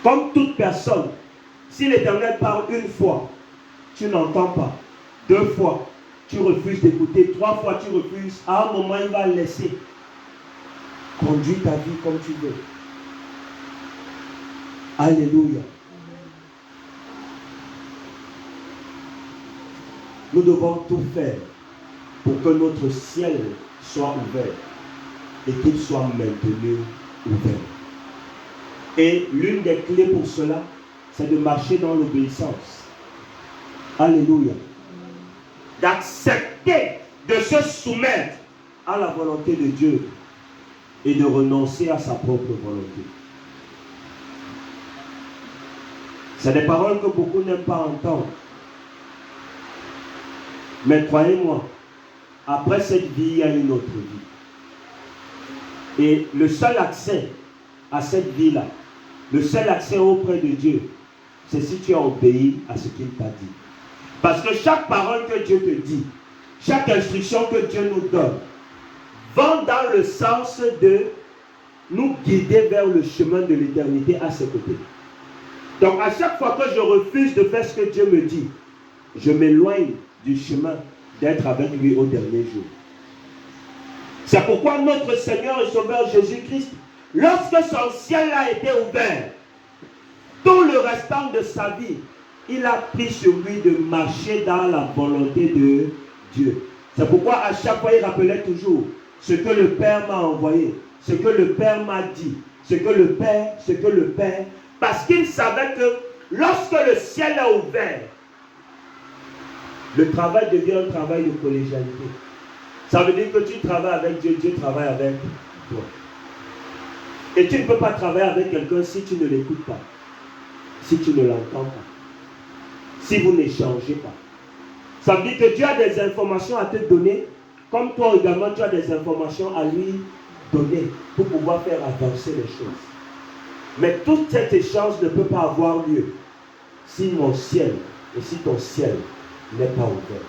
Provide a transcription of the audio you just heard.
Comme toute personne, si l'Éternel parle une fois, tu n'entends pas. 2 fois, tu refuses d'écouter. 3 fois, tu refuses. À un moment, il va laisser. Conduis ta vie comme tu veux. Alléluia. Nous devons tout faire pour que notre ciel soit ouvert et qu'il soit maintenu ouvert. Et l'une des clés pour cela, c'est de marcher dans l'obéissance. Alléluia. D'accepter de se soumettre à la volonté de Dieu et de renoncer à sa propre volonté. C'est des paroles que beaucoup n'aiment pas entendre. Mais croyez-moi, après cette vie, il y a une autre vie. Et le seul accès à cette vie-là, le seul accès auprès de Dieu, c'est si tu as obéi à ce qu'il t'a dit. Parce que chaque parole que Dieu te dit, chaque instruction que Dieu nous donne, va dans le sens de nous guider vers le chemin de l'éternité à ses côtés. Donc à chaque fois que je refuse de faire ce que Dieu me dit, je m'éloigne du chemin d'être avec lui au dernier jour. C'est pourquoi notre Seigneur et Sauveur Jésus-Christ, lorsque son ciel a été ouvert, tout le restant de sa vie, il a pris sur lui de marcher dans la volonté de Dieu. C'est pourquoi à chaque fois il rappelait toujours ce que le Père m'a envoyé, ce que le Père m'a dit, ce que le Père, parce qu'il savait que lorsque le ciel est ouvert, le travail devient un travail de collégialité. Ça veut dire que tu travailles avec Dieu, Dieu travaille avec toi. Et tu ne peux pas travailler avec quelqu'un si tu ne l'écoutes pas, si tu ne l'entends pas, si vous n'échangez pas. Ça veut dire que Dieu a des informations à te donner, comme toi également tu as des informations à lui donner pour pouvoir faire avancer les choses. Mais tout cet échange ne peut pas avoir lieu si mon ciel et si ton ciel n'est pas ouvert.